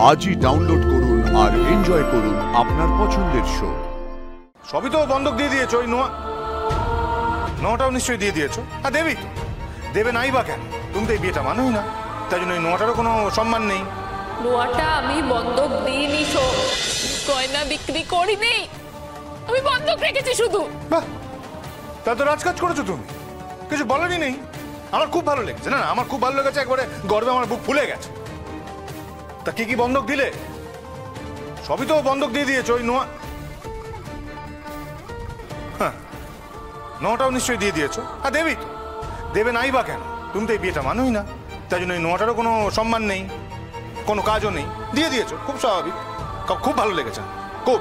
আজই ডাউনলোড করুন আর এনজয় করুন আপনার পছন্দের শো। সবই তো বন্ধক দিয়ে দিয়েছো, ওই নোয়াটাও নিশ্চয়ই দিয়ে দিয়েছো। আর দেবী তো দেবে নাই বা কেন? তুমি তো এই বিয়েটা মানোই না, তাই জন্য ওই নোয়াটারও কোনো সম্মান নেই। নোয়াটা আমি বন্ধক দিইনি, গয়না বিক্রি করিনি, আমি বন্ধক রেখেছি শুধু। বাহ, তা তো রাজকাজ করেছো তুমি, কিছু বলেনি নেই। আমার খুব ভালো লেগেছে, না আমার খুব ভালো লেগেছে, একবারে গর্বে আমার বুক ফুলে গেছে। তা কি কি বন্ধক দিলে? সবই তো বন্ধক দিয়ে দিয়েছো, ওই নোয়াটাও নিশ্চয়ই দিয়ে দিয়েছো। আর দেবী তো দেবে নাই বা কেন? তুমি তো এই বিয়েটা মানোই না, তাই জন্য ওই নোয়াটারও কোনো সম্মান নেই, কোনো কাজও নেই, দিয়ে দিয়েছো, খুব স্বাভাবিক। খুব ভালো লেগেছে, খুব।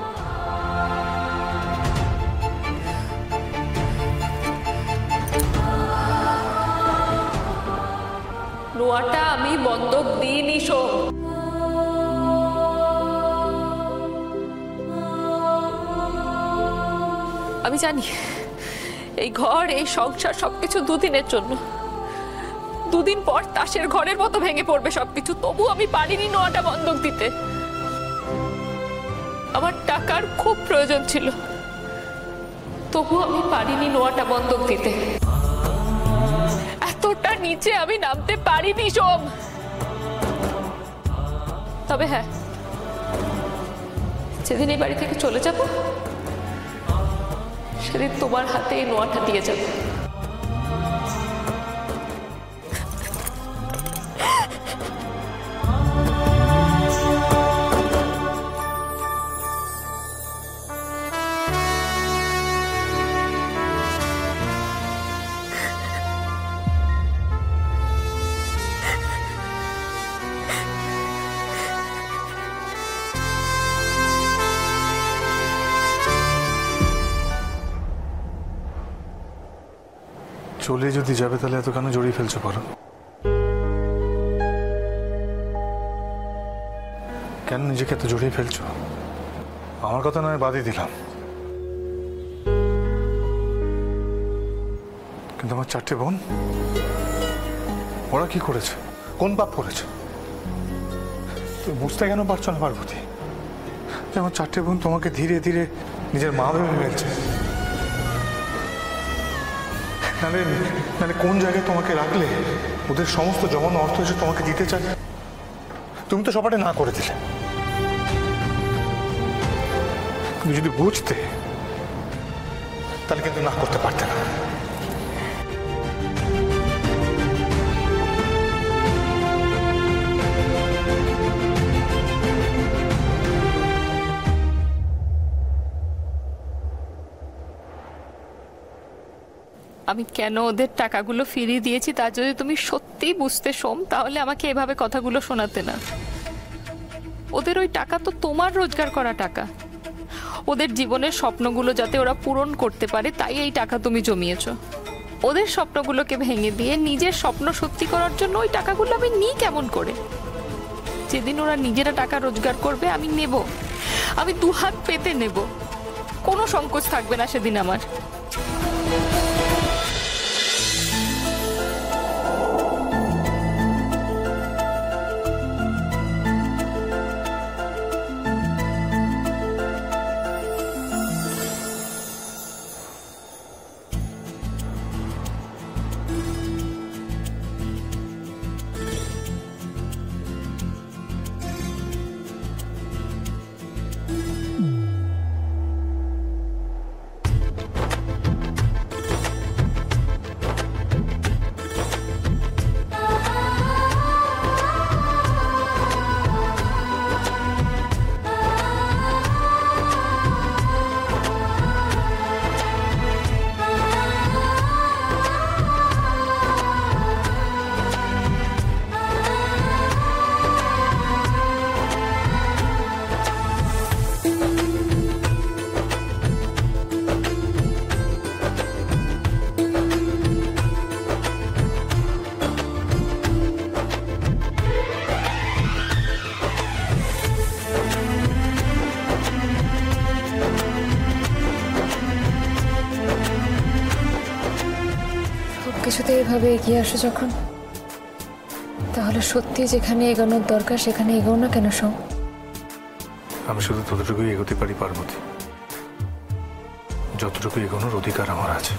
নোয়াটা আমি বন্ধক দিইনি, আমি জানি এই ঘর, এই সংসার সবকিছু দুদিনের জন্য। দুদিন পর তাসের ঘরের মতো ভেঙে পড়বে সবকিছু, তবু আমি পারিনি নোয়াটা বন্ধক দিতে। আমার টাকার খুব প্রয়োজন ছিল, তবু আমি পারিনি নোয়াটা বন্ধক দিতে। এতটা নিচে আমি নামতে পারিনি সোম। তবে হ্যাঁ, যেদিন এই বাড়ি থেকে চলে যাব সেদিন তোমার হাতে এই নোয়াটা দিয়ে যাব। চলে যদি যাবে তাহলে এত কেন জড়িয়ে ফেলছো? করো কেন নিজেকে এত জড়িয়ে ফেলছো? আমার কথা নয়, বাদই দিলাম, কিন্তু আমার চারটে বোন, ওরা কি করেছে? কোন পাপ করেছে? তুমি বুঝতে কেন পারছো না পার্বতী? আমার চারটে বোন তোমাকে ধীরে ধীরে নিজের মা ভেবে ফেলছে। নালে কোন জায়গায় তোমাকে রাখলে ওদের সমস্ত জমানো অর্থ এসে তোমাকে দিতে চায়। তুমি তো সবাই না করে দিলে। তুমি যদি বুঝতে তাহলে কিন্তু না করতে পারতে না। আমি কেন ওদের টাকাগুলো ফিরিয়ে দিয়েছি তা যদি তুমি সত্যিই বুঝতে সোম, তাহলে আমাকে এভাবে কথাগুলো শোনাতে না। ওদের ওই টাকা তো তোমার রোজগার করা টাকা। ওদের জীবনের স্বপ্নগুলো যাতে ওরা পূরণ করতে পারে, তাই এই টাকা তুমি জমিয়েছো। ওদের স্বপ্নগুলোকে ভেঙে দিয়ে নিজের স্বপ্ন সত্যি করার জন্য ওই টাকাগুলো আমি নিই কেমন করে? যেদিন ওরা নিজেরা টাকা রোজগার করবে আমি নেব, আমি দুহাত পেতে নেব, কোনো সংকোচ থাকবে না সেদিন আমার। কিছুতে এভাবে এগিয়ে আসো যখন, তাহলে তাহলে সত্যি যেখানে এগোনোর দরকার সেখানে এগোও না কেন সোম? আমি শুধু ততটুকুই এগোতে পারি পার্বতী, যতটুকু এগোনোর অধিকার আমার আছে।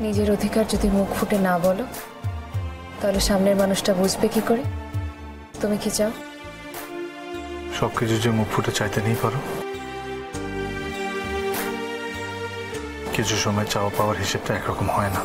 নিজের অধিকার যদি মুখ ফুটে না বলো তাহলে সামনের মানুষটা বুঝবে কি করে তুমি কি চাও? সবকিছু যে মুখ ফুটে চাইতে নেই পারো, কিছু সময় চাওয়া পাওয়ার হিসেবটা একরকম হয় না।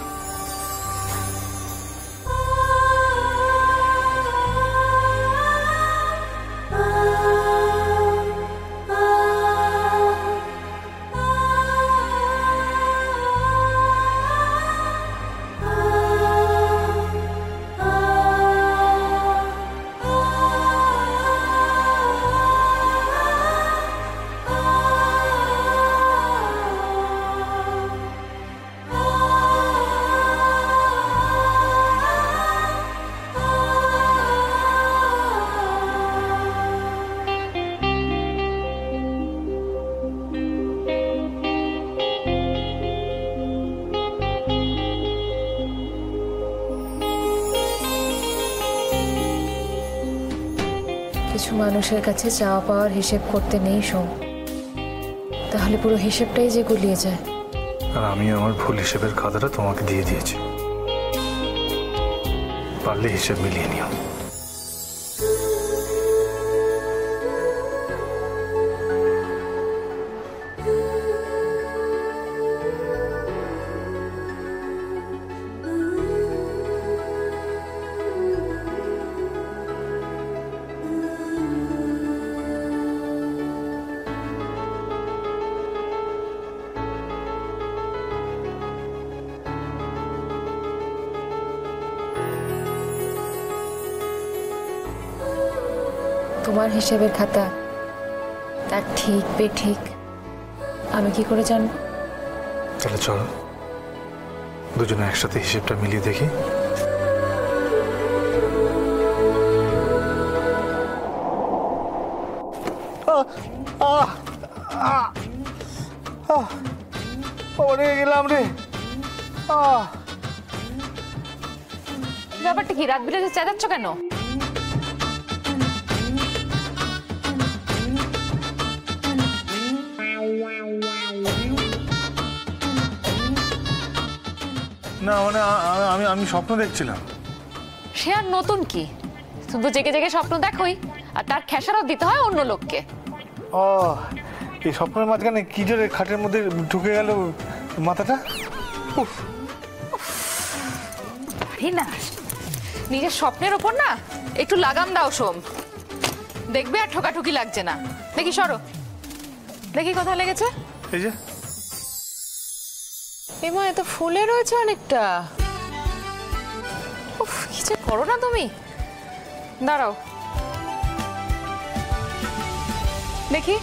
কিছু মানুষের কাছে চাওয়া পাওয়ার হিসেব করতে নেই সোম, তাহলে পুরো হিসেবটাই যে গুলিয়ে যায়। আর আমি আমার ভুল হিসেবের খাতাটা তোমাকে দিয়ে দিয়েছি, পারলে হিসেব মিলিয়ে নিও। তোমার হিসেবের খাতা তার ঠিক বেঠিক আমি কি করে জানবো? তাহলে চলো দুজনে একসাথে হিসেবটা মিলিয়ে দেখি। গেলাম রে। ব্যাপারটা কি, রাত বিরাতে চেঁচাচ্ছ কেন? না মানে আমি স্বপ্ন দেখছিলাম। সে আর নতুন কি, শুধু জেগে জেগে স্বপ্ন দেখোই, আর তার খেসারত দিতে হয় অন্য লোককে। ও এই স্বপ্নের মাঝখানে কি জোরে খাটের মধ্যে ঢুকে গেল মাথাটা। উফ, পারি না, নিজের স্বপ্নের ওপর না একটু লাগাম দাও সোম, দেখবে আর ঠোকাঠুকি লাগছে না। দেখি সরো, দেখি কোথায় লেগেছে। এই যে এমা, এত ফুলে রয়েছে অনেকটা। উফ, কি যে করো না তুমি। দাঁড়াও দেখি।